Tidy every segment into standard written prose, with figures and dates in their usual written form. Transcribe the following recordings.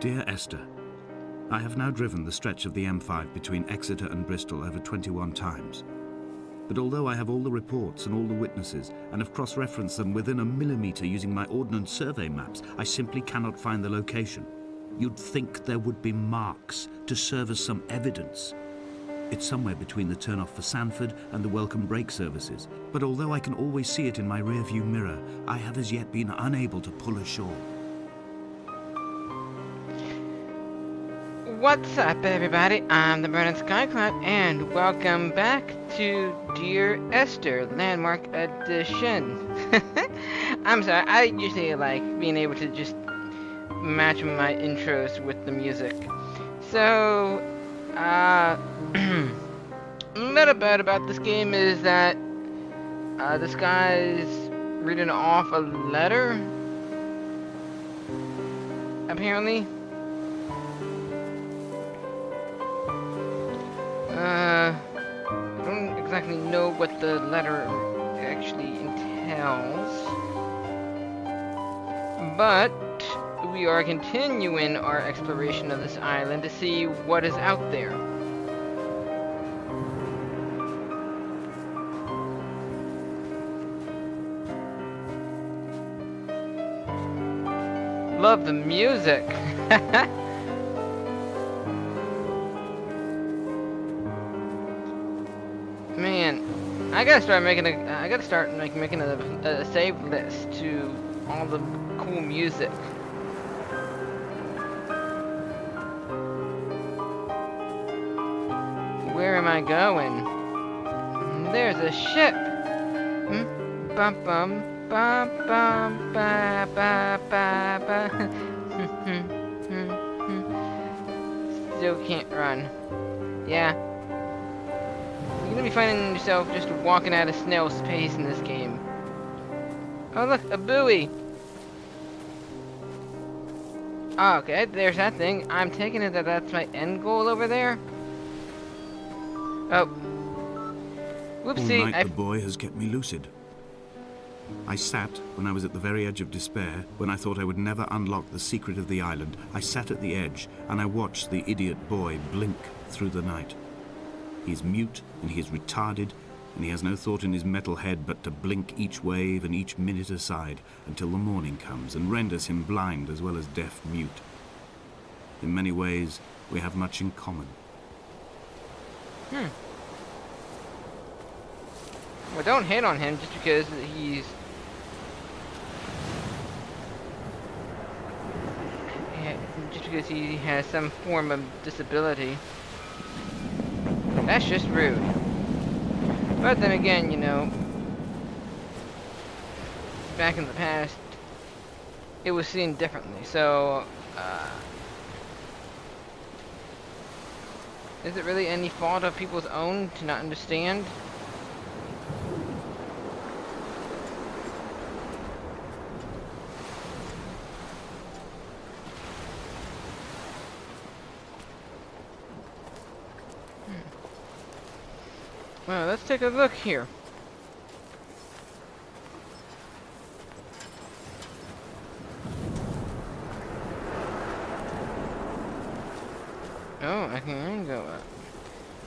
Dear Esther, I have now driven the stretch of the M5 between Exeter and Bristol over 21 times. But although I have all the reports and all the witnesses, and have cross-referenced them within a millimetre using my Ordnance Survey maps, I simply cannot find the location. You'd think there would be marks to serve as some evidence. It's somewhere between the turn-off for Sanford and the welcome brake services, but although I can always see it in my rear-view mirror, I have as yet been unable to pull ashore. What's up, everybody? I'm the BurningSkyCloud, and welcome back to Dear Esther, Landmark Edition. I'm sorry, I usually like being able to just match my intros with the music. So, a little bit about this game is that this guy's reading off a letter, apparently. I don't exactly know what the letter actually entails, but we are continuing our exploration of this island to see what is out there. Love the music. Man, I gotta start making a save list to all the cool music. Where am I going? There's a ship. Bum bum bum bum ba ba ba ba. Still can't run. Yeah. You're gonna be finding yourself just walking at a snail's pace in this game. Oh look, a buoy! Oh, okay, there's that thing. I'm taking it that that's my end goal over there. Oh. Whoopsie, All night the boy has kept me lucid. I sat, when I was at the very edge of despair, when I thought I would never unlock the secret of the island, I sat at the edge, and I watched the idiot boy blink through the night. He's mute, and he is retarded, and he has no thought in his metal head but to blink each wave and each minute aside until the morning comes and renders him blind as well as deaf-mute. In many ways, we have much in common. Well, don't hate on him just because he has some form of disability. That's just rude. But then again, you know, back in the past, it was seen differently. So, is it really any fault of people's own to not understand? Well, let's take a look here. Oh, I can go up.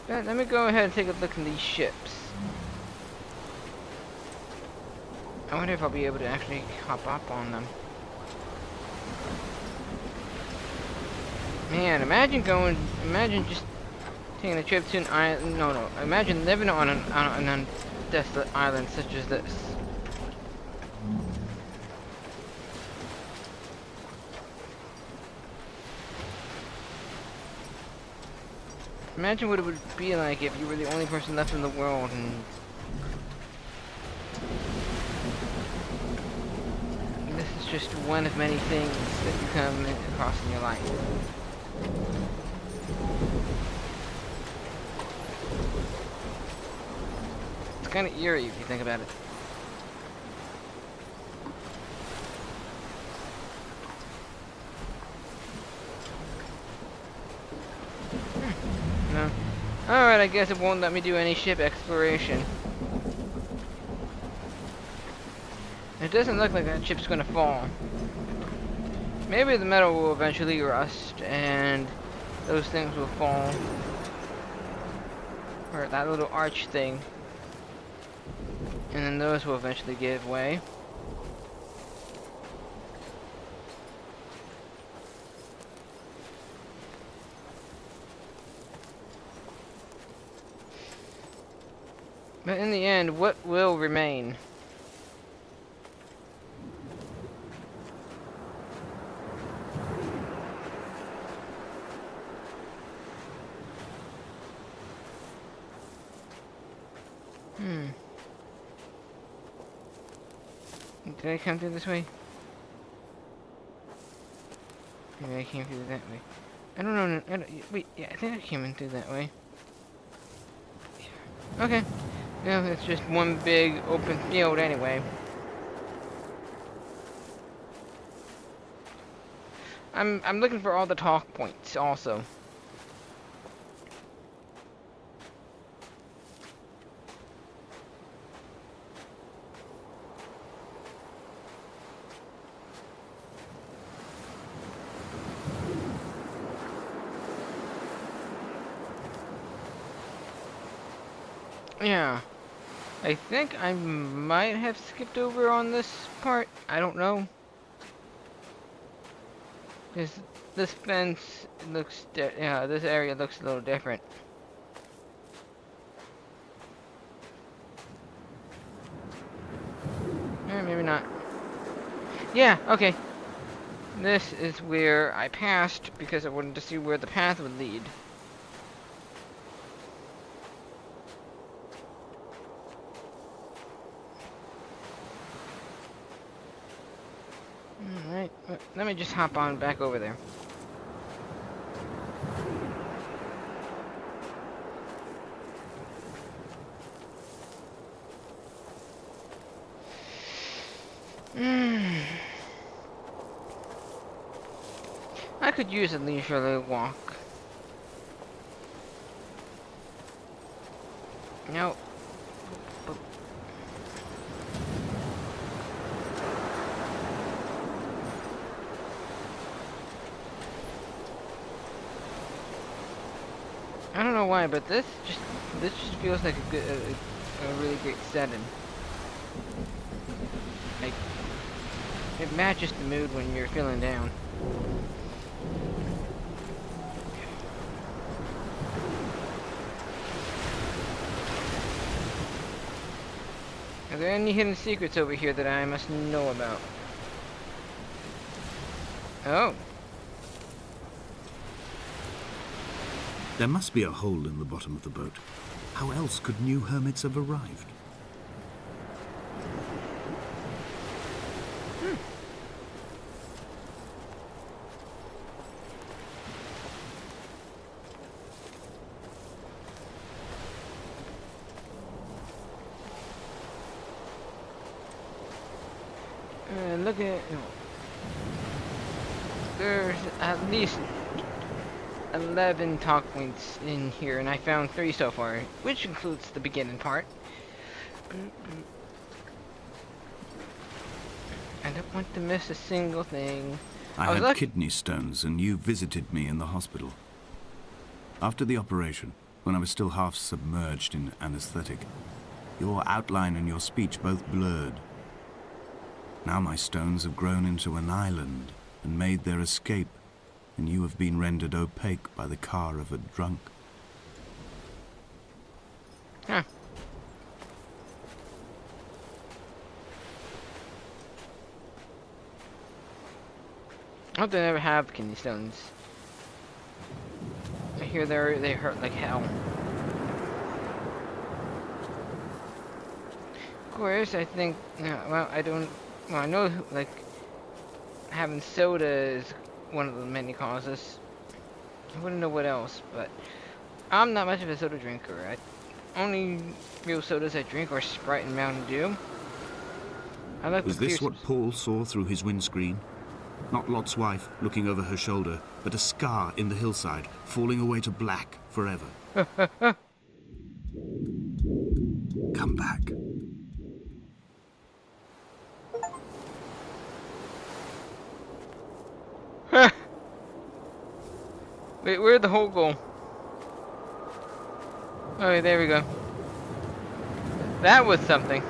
Let me go ahead and take a look at these ships. I wonder if I'll be able to actually hop up on them. Man, imagine just taking a trip to an island. No. Imagine living on a desolate island such as this. Imagine what it would be like if you were the only person left in the world and this is just one of many things that you come across in your life. It's kind of eerie if you think about it. No. Alright, I guess it won't let me do any ship exploration. It doesn't look like that ship's gonna fall. Maybe the metal will eventually rust and those things will fall. Or that little arch thing. And then those will eventually give way. But in the end, what will remain? Did I come through this way? Maybe I came through that way. I don't know. Wait, yeah, I think I came in through that way. Yeah. Okay. No, it's just one big open field anyway. I'm looking for all the talk points also. Yeah, I think I might have skipped over on this part. I don't know. This fence looks, yeah, this area looks a little different. Maybe not. Yeah, okay. This is where I passed because I wanted to see where the path would lead. Alright, let me just hop on back over there. I could use a leisurely walk. No. I don't know why, but this just feels like a really great setting. Like, it matches the mood when you're feeling down. Are there any hidden secrets over here that I must know about? Oh. There must be a hole in the bottom of the boat. How else could new hermits have arrived? Look at... There's at least 11 talk points in here, and I found 3 so far, which includes the beginning part. I don't want to miss a single thing. I had kidney stones, and you visited me in the hospital. After the operation, when I was still half submerged in anesthetic, your outline and your speech both blurred. Now my stones have grown into an island and made their escape, and you have been rendered opaque by the car of a drunk. Huh. I hope they never have kidney stones. I hear they hurt like hell. Of course, I think, well, I know, like, having soda is one of the many causes. I wouldn't know what else, but I'm not much of a soda drinker. Only real sodas I drink are Sprite and Mountain Dew. I like Was this what Paul saw through his windscreen? Not Lot's wife looking over her shoulder, but a scar in the hillside, falling away to black forever. Come back. Wait, where'd the hole go? Oh, there we go. That was something.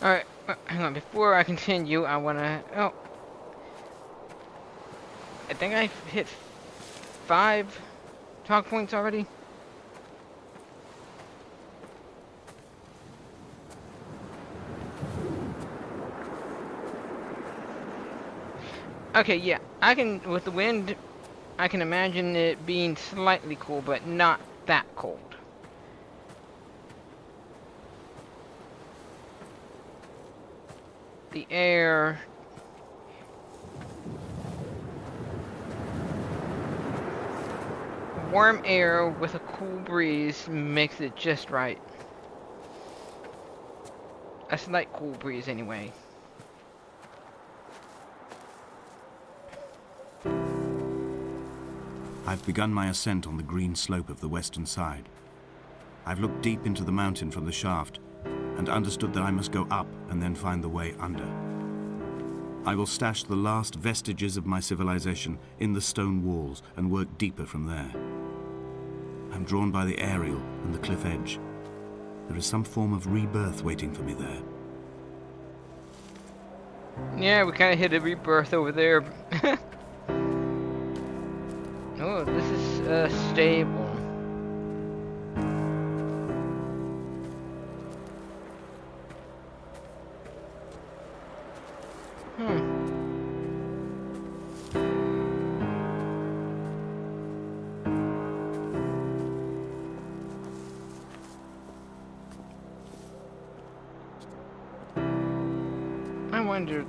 Alright, hang on. Before I continue, I wanna... Oh. I think I hit 5 talk points already. Okay, yeah. I can... With the wind, I can imagine it being slightly cool, but not that cold. The air... Warm air with a cool breeze makes it just right. A slight cool breeze anyway. I've begun my ascent on the green slope of the western side. I've looked deep into the mountain from the shaft and understood that I must go up and then find the way under. I will stash the last vestiges of my civilization in the stone walls and work deeper from there. I'm drawn by the aerial and the cliff edge. There is some form of rebirth waiting for me there. Yeah, we kind of hit a rebirth over there. Oh, this is stable. I wonder,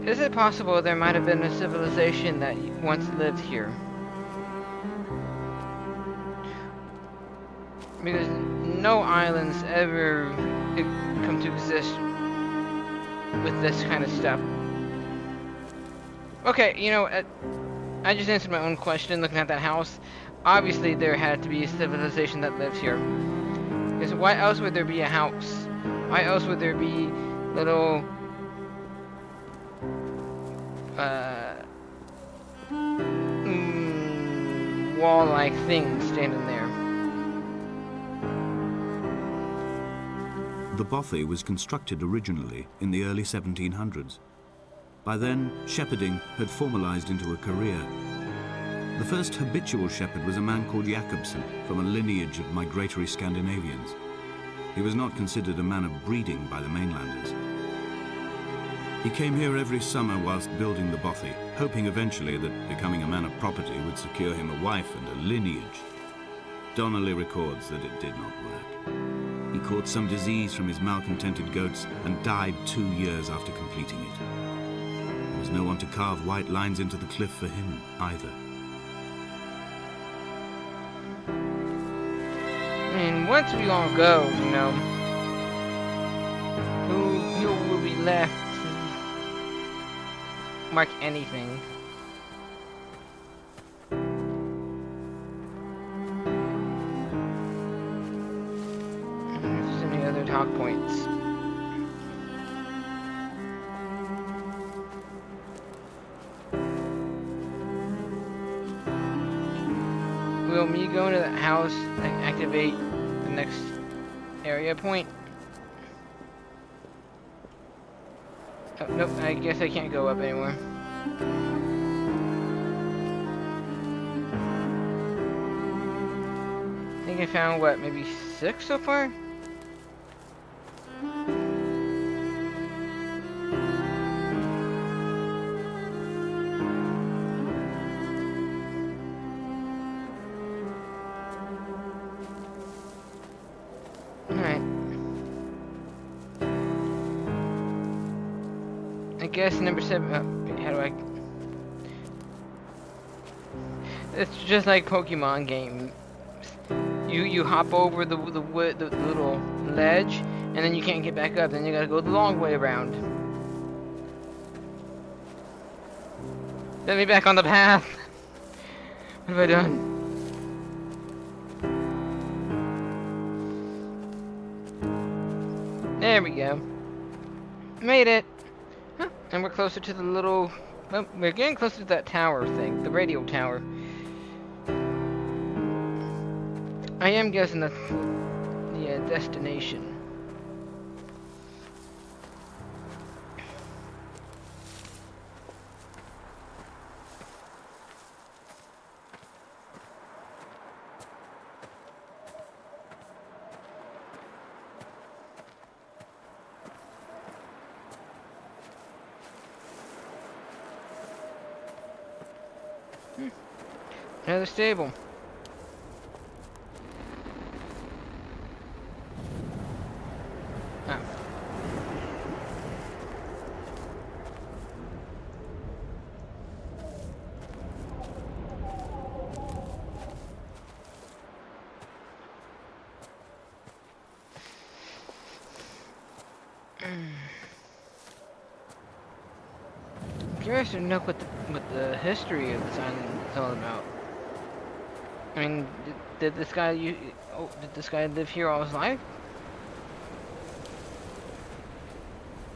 is it possible there might have been a civilization that once lived here? Because no islands ever come to exist with this kind of stuff. Okay, you know, I just answered my own question looking at that house. Obviously there had to be a civilization that lived here. Because why else would there be a house? Why else would there be little wall-like things standing there? The bothy was constructed originally in the early 1700s. By then, shepherding had formalized into a career. The first habitual shepherd was a man called Jakobsen, from a lineage of migratory Scandinavians. He was not considered a man of breeding by the mainlanders. He came here every summer whilst building the bothy, hoping eventually that becoming a man of property would secure him a wife and a lineage. Donnelly records that it did not work. He caught some disease from his malcontented goats and died 2 years after completing it. There was no one to carve white lines into the cliff for him either. I mean, once we all go, you know, who will be left to mark anything? If there's any other talk points. Will me go into that house and activate the next area point? Oh, nope, I guess I can't go up anymore. I think I found, what, maybe 6 so far? Alright. I guess number 7. Oh, wait, how do I? It's just like Pokemon games. You hop over the wood, the little ledge, And then you can't get back up, then you gotta go the long way around. Get me back on the path! What have I done? There we go. Made it! Huh. And we're closer to the little... Well, we're getting closer to that tower thing, the radio tower. I am guessing that's the destination. Another stable. Oh. I'm curious to know what the history of this island is all about. I mean, did this guy did this guy live here all his life?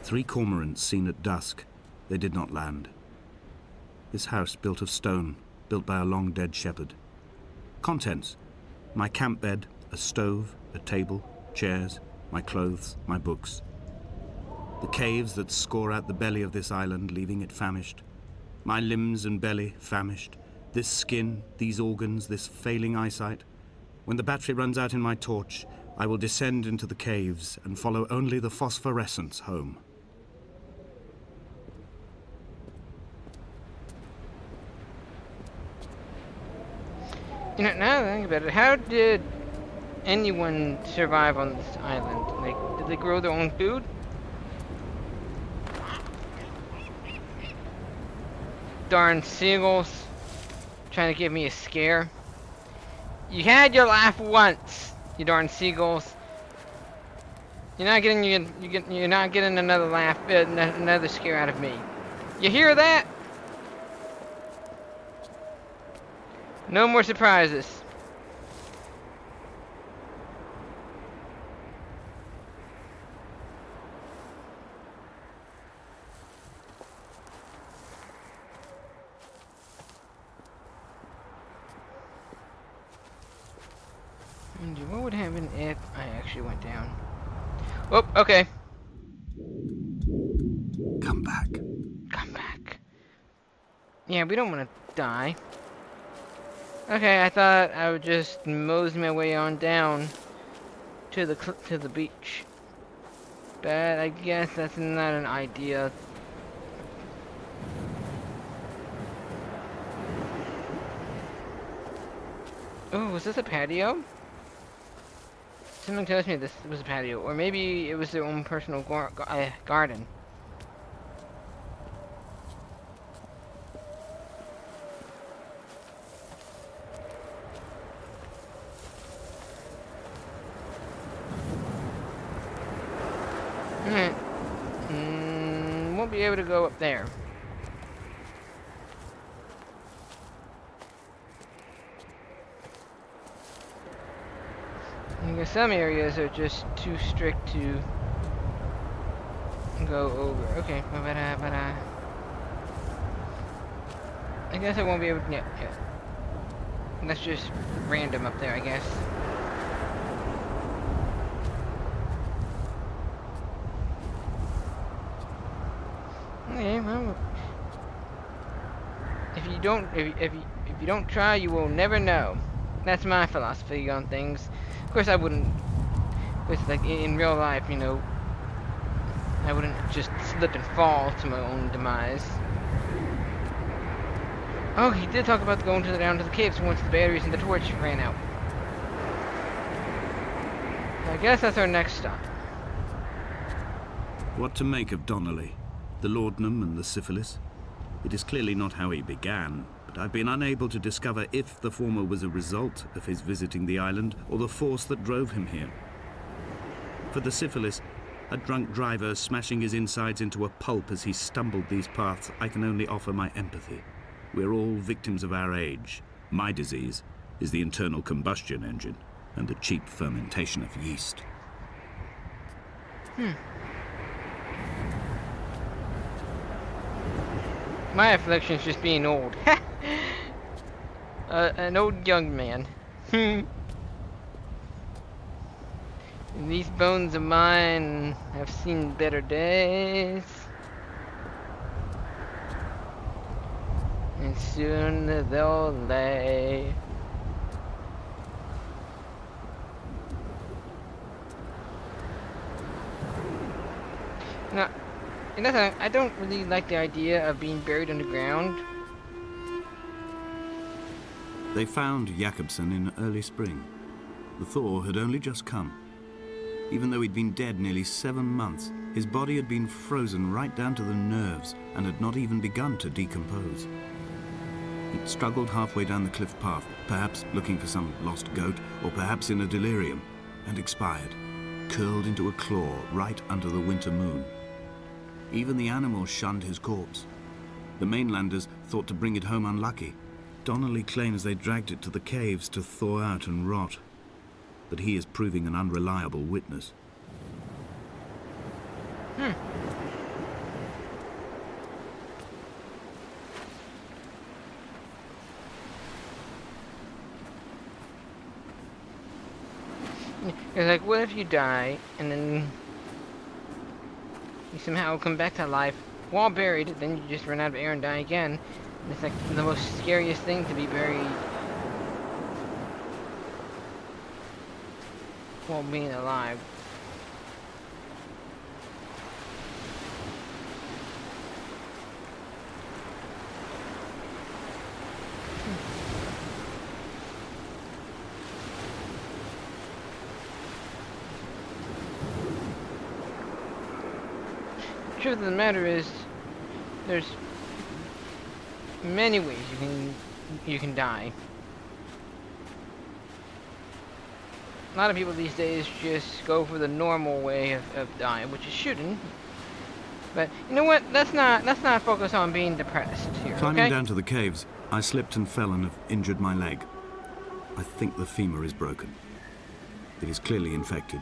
3 cormorants seen at dusk. They did not land. This house built of stone, built by a long-dead shepherd. Contents: my camp bed, a stove, a table, chairs, my clothes, my books. The caves that score out the belly of this island, leaving it famished. My limbs and belly famished. This skin, these organs, this failing eyesight. When the battery runs out in my torch, I will descend into the caves and follow only the phosphorescence home. You know, now that I think about it, how did anyone survive on this island? Like, did they grow their own food? Darn seagulls. Trying to give me a scare. You had your laugh once, you darn seagulls. You're not getting another laugh, another scare out of me. You hear that? No more surprises. What would happen if I actually went down? Oh, okay. Come back. Come back. Yeah, we don't want to die. Okay, I thought I would just mosey my way on down to the beach. But I guess that's not an idea. Oh, was this a patio? Something tells me this was a patio, or maybe it was their own personal garden. Alright. Won't be able to go up there. I guess some areas are just too strict to go over. Okay, but I guess I won't be able to. Yeah. That's just random up there, I guess. Okay, well, if you don't try, you will never know. That's my philosophy on things. Of course, I wouldn't. With like in real life, you know, I wouldn't just slip and fall to my own demise. Oh, he did talk about going down to the caves once the batteries in the torch ran out. I guess that's our next stop. What to make of Donnelly, the laudanum and the syphilis? It is clearly not how he began, but I've been unable to discover if the former was a result of his visiting the island or the force that drove him here. For the syphilis, A drunk driver smashing his insides into a pulp as he stumbled these paths, I can only offer my empathy. We're all victims of our age. My disease is the internal combustion engine and the cheap fermentation of yeast. My affliction's just being old. An old young man. These bones of mine have seen better days. And soon they'll lay. Now, I don't really like the idea of being buried underground. They found Jakobsen in early spring. The thaw had only just come. Even though he'd been dead nearly 7 months, his body had been frozen right down to the nerves and had not even begun to decompose. He'd struggled halfway down the cliff path, perhaps looking for some lost goat, or perhaps in a delirium, and expired, curled into a claw right under the winter moon. Even the animals shunned his corpse. The mainlanders thought to bring it home unlucky. Donnelly claims they dragged it to the caves to thaw out and rot, but he is proving an unreliable witness. It's like, what if you die and then you somehow come back to life while buried, then you just run out of air and die again? And it's like the most scariest thing to be buried while being alive. The truth of the matter is, there's many ways you can die. A lot of people these days just go for the normal way of dying, which is shooting. But you know what? Let's not focus on being depressed here. Climbing Okay? down to the caves, I slipped and fell and have injured my leg. I think the femur is broken. It is clearly infected.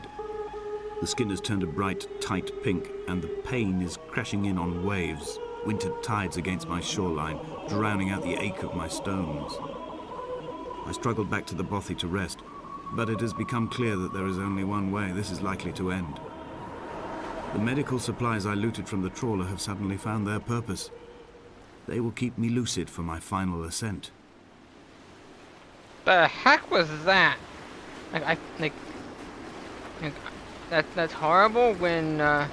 The skin has turned a bright, tight pink, and the pain is crashing in on waves, winter tides against my shoreline, drowning out the ache of my stones. I struggled back to the bothy to rest, but it has become clear that there is only one way this is likely to end. The medical supplies I looted from the trawler have suddenly found their purpose. They will keep me lucid for my final ascent. The heck was that? That's horrible when I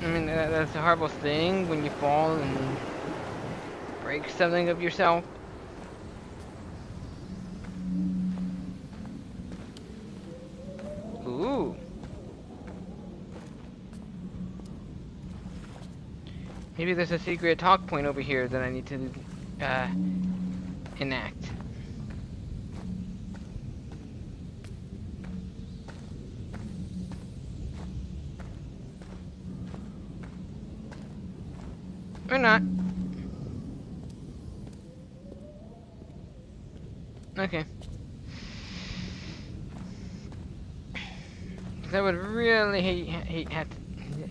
mean, that's a horrible thing when you fall and break something of yourself. Ooh. Maybe there's a secret talk point over here that I need to enact. Or not. Okay. 'Cause I would really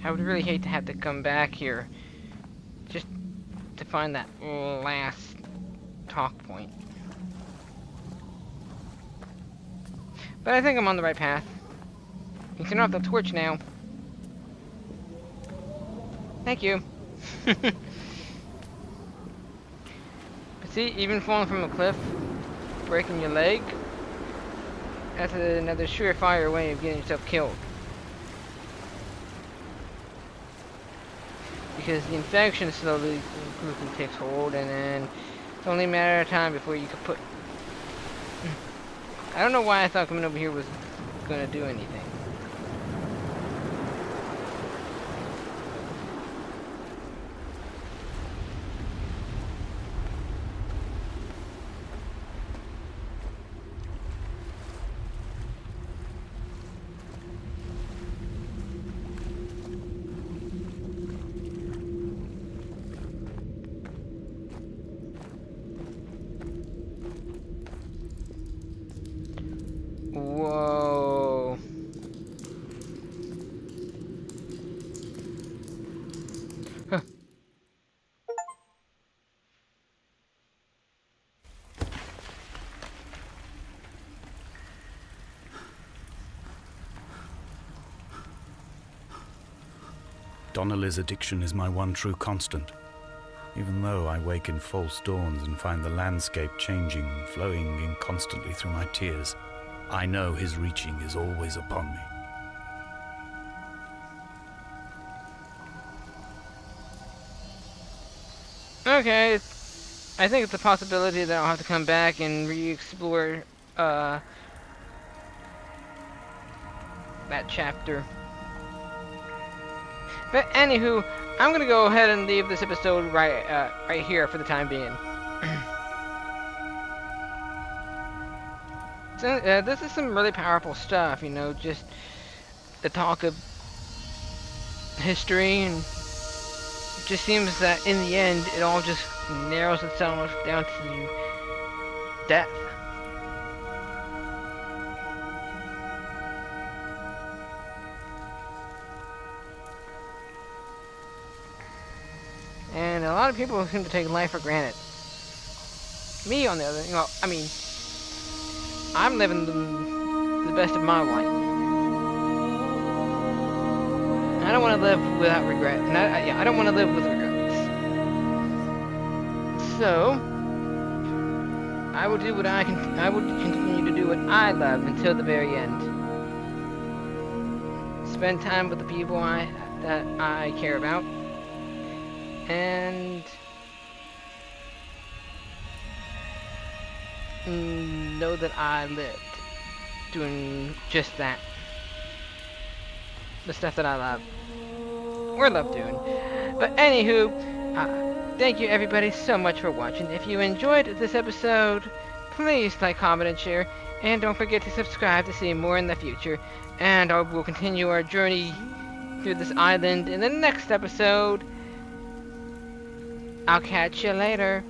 I would really hate to have to come back here just to find that last talk point. But I think I'm on the right path. You can turn off the torch now. Thank you. But see, even falling from a cliff, breaking your leg, that's another surefire way of getting yourself killed. Because the infection slowly takes hold, and then it's only a matter of time before you could put... I don't know why I thought coming over here was going to do anything. Donnelly's addiction is my one true constant. Even though I wake in false dawns and find the landscape changing, flowing inconstantly through my tears, I know his reaching is always upon me. Okay, I think it's a possibility that I'll have to come back and re-explore that chapter. But anywho, I'm gonna go ahead and leave this episode right here for the time being. So, this is some really powerful stuff, you know, just the talk of history, and it just seems that in the end it all just narrows itself down to death. And a lot of people seem to take life for granted. Me, on the other, you know, I mean, I'm living the best of my life. I don't want to live without regret. And I don't want to live with regrets. So, I will do what I can. I will continue to do what I love until the very end. Spend time with the people that I care about. And know that I lived doing just that. The stuff that I love or love doing. But anywho, thank you everybody so much for watching. If you enjoyed this episode, please like, comment, and share. And don't forget to subscribe to see more in the future. And we'll continue our journey through this island in the next episode. I'll catch you later.